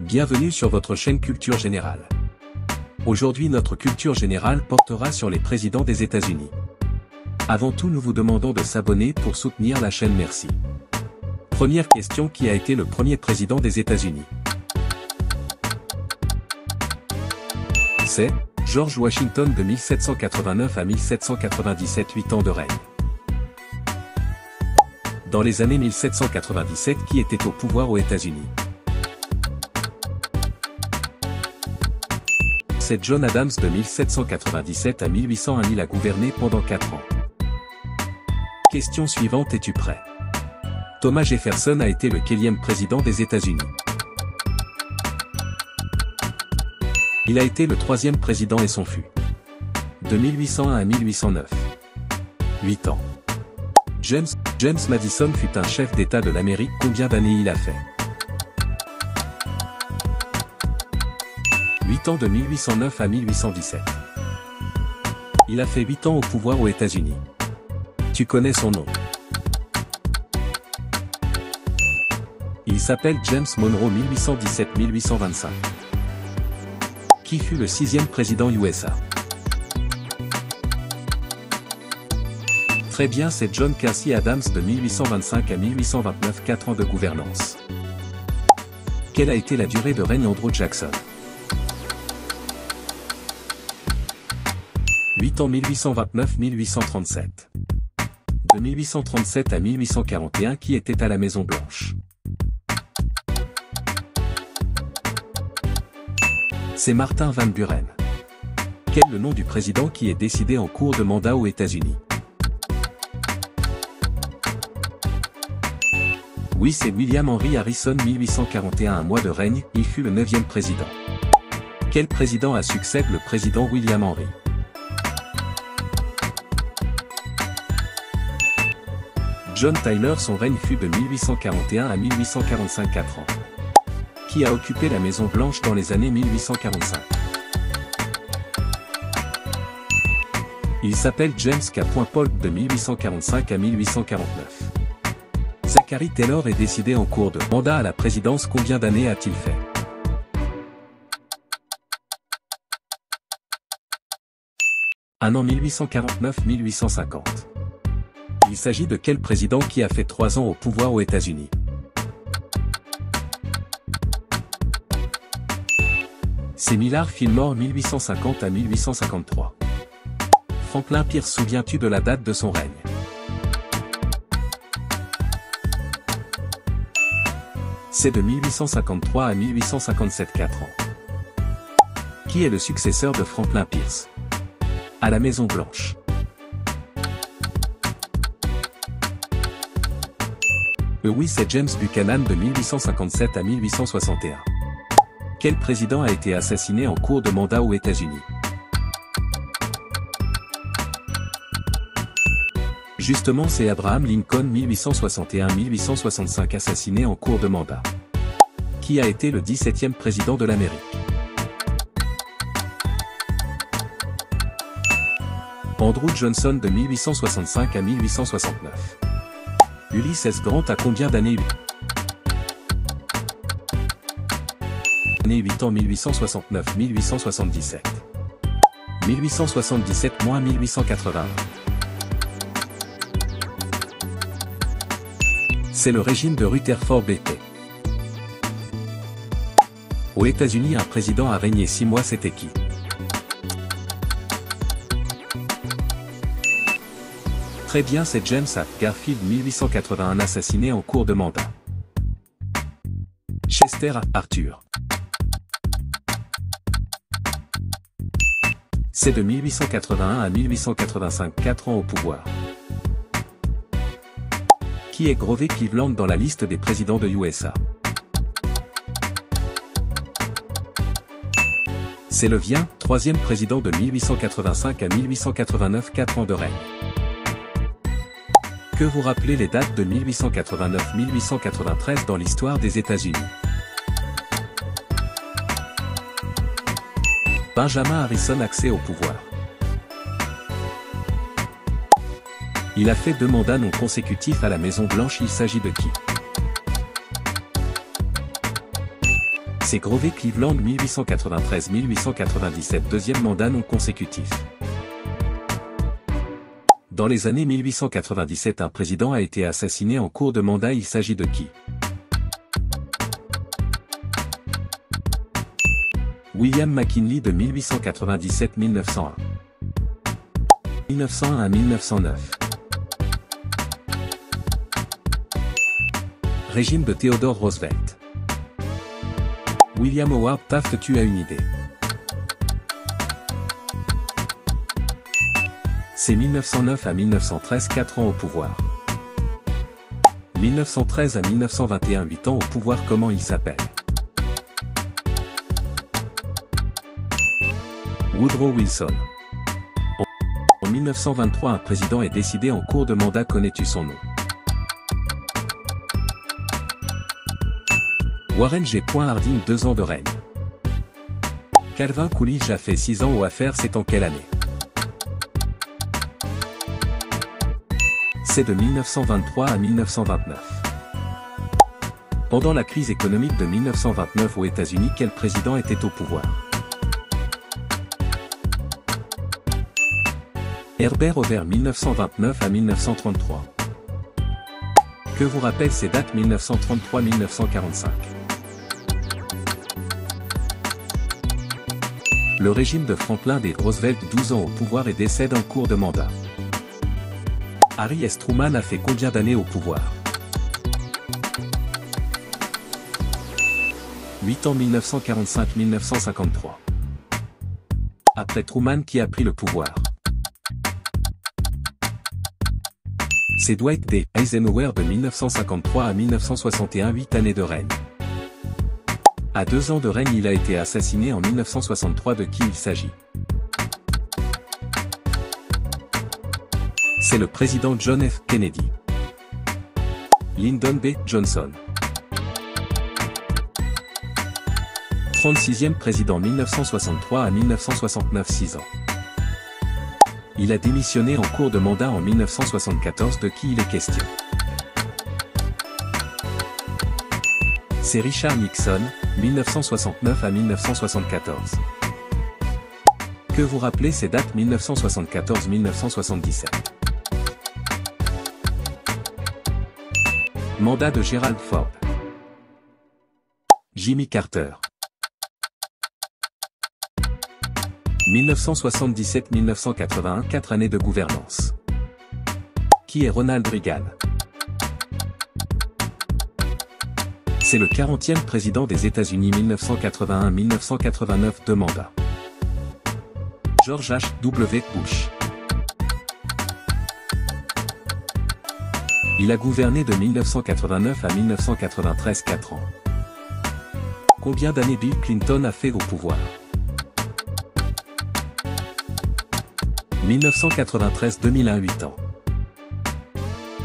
Bienvenue sur votre chaîne Culture Générale. Aujourd'hui notre culture générale portera sur les présidents des États-Unis. Avant tout nous vous demandons de s'abonner pour soutenir la chaîne, merci. Première question, qui a été le premier président des États-Unis? C'est George Washington de 1789 à 1797, 8 ans de règne. Dans les années 1797, qui était au pouvoir aux États-Unis? C'est John Adams de 1797 à 1801. Il a gouverné pendant 4 ans. Question suivante, es-tu prêt? Thomas Jefferson a été le quatrième président des États-Unis. Il a été le 3e président et son fut de 1801 à 1809. 8 ans. James Madison fut un chef d'État de l'Amérique. Combien d'années il a fait? 8 ans, de 1809 à 1817. Il a fait 8 ans au pouvoir aux États-Unis. Tu connais son nom? Il s'appelle James Monroe. 1817-1825. Qui fut le 6e président USA? Très bien, c'est John Quincy Adams de 1825 à 1829, 4 ans de gouvernance. Quelle a été la durée de règne Andrew Jackson? 8 ans, 1829-1837. De 1837 à 1841, qui était à la Maison Blanche? C'est Martin Van Buren. Quel est le nom du président qui est décidé en cours de mandat aux États-Unis? Oui, c'est William Henry Harrison. 1841, un mois de règne, il fut le 9e président. Quel président a succède le président William Henry? John Tyler. Son règne fut de 1841 à 1845, 4 ans. Qui a occupé la Maison Blanche dans les années 1845? Il s'appelle James K. Polk de 1845 à 1849. Zachary Taylor est décidé en cours de mandat à la présidence. Combien d'années a-t-il fait? 1 an, 1849-1850. Il s'agit de quel président qui a fait 3 ans au pouvoir aux États-Unis? C'est Millard Fillmore. 1850 à 1853. Franklin Pierce. Souviens-tu de la date de son règne? C'est de 1853 à 1857, 4 ans. Qui est le successeur de Franklin Pierce à la Maison Blanche? Oui, c'est James Buchanan de 1857 à 1861. Quel président a été assassiné en cours de mandat aux États-Unis? Justement, c'est Abraham Lincoln. 1861-1865, assassiné en cours de mandat. Qui a été le 17e président de l'Amérique? Andrew Johnson de 1865 à 1869. Ulysses Grant a combien d'années? 8 ans, 1869-1877. 1877-1881. C'est le régime de Rutherford B. Aux États-Unis, un président a régné 6 mois, c'était qui? Très bien, c'est James A. Garfield. 1881, assassiné en cours de mandat. Chester A. Arthur. C'est de 1881 à 1885, 4 ans au pouvoir. Qui est Grover Cleveland dans la liste des présidents de USA? C'est le 3e président de 1885 à 1889, 4 ans de règne. Que vous rappelez les dates de 1889-1893 dans l'histoire des États-Unis? Benjamin Harrison accès au pouvoir. Il a fait 2 mandats non consécutifs à la Maison Blanche. Il s'agit de qui? C'est Grover Cleveland 1893-1897, deuxième mandat non consécutif. Dans les années 1897, un président a été assassiné en cours de mandat. Il s'agit de qui? William McKinley de 1897-1901. 1901 à 1909. Régime de Theodore Roosevelt. William Howard Taft. Tu as une idée? C'est 1909 à 1913, 4 ans au pouvoir. 1913 à 1921, 8 ans au pouvoir. Comment il s'appelle? Woodrow Wilson. En 1923, un président est décidé en cours de mandat. Connais-tu son nom? Warren G. Harding. 2 ans de règne. Calvin Coolidge a fait 6 ans aux affaires. C'est en quelle année? C'est de 1923 à 1929. Pendant la crise économique de 1929 aux États-Unis, quel président était au pouvoir? Herbert Hoover. 1929 à 1933. Que vous rappellent ces dates? 1933-1945. Le régime de Franklin D. Roosevelt. 12 ans au pouvoir et décède en cours de mandat. Harry S. Truman a fait combien d'années au pouvoir? 8 ans. 1945-1953. Après Truman, qui a pris le pouvoir? C'est Dwight D. Eisenhower de 1953 à 1961, 8 années de règne. À 2 ans de règne, il a été assassiné en 1963. De qui il s'agit? C'est le président John F. Kennedy. Lyndon B. Johnson. 36e président 1963 à 1969, 6 ans. Il a démissionné en cours de mandat en 1974. De qui il est question? C'est Richard Nixon, 1969 à 1974. Que vous rappelez ces dates? 1974-1977. Mandat de Gerald Ford. Jimmy Carter. 1977-1981, 4 années de gouvernance. Qui est Ronald Reagan? C'est le 40e président des États-Unis. 1981-1989, 2 mandats. George H. W. Bush. Il a gouverné de 1989 à 1993, 4 ans. Combien d'années Bill Clinton a fait au pouvoir? 1993-2001, 8 ans.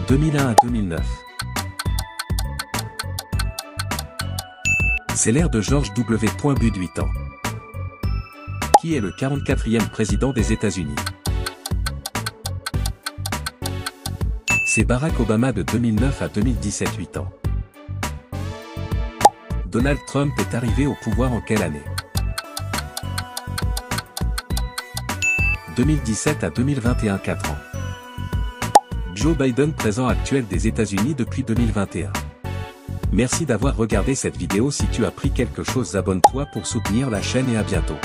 2001 à 2009. C'est l'ère de George W. Bush, 8 ans. Qui est le 44e président des États-Unis? C'est Barack Obama de 2009 à 2017, 8 ans. Donald Trump est arrivé au pouvoir en quelle année? 2017 à 2021, 4 ans. Joe Biden, président actuel des États-Unis depuis 2021. Merci d'avoir regardé cette vidéo. Si tu as appris quelque chose, abonne-toi pour soutenir la chaîne et à bientôt.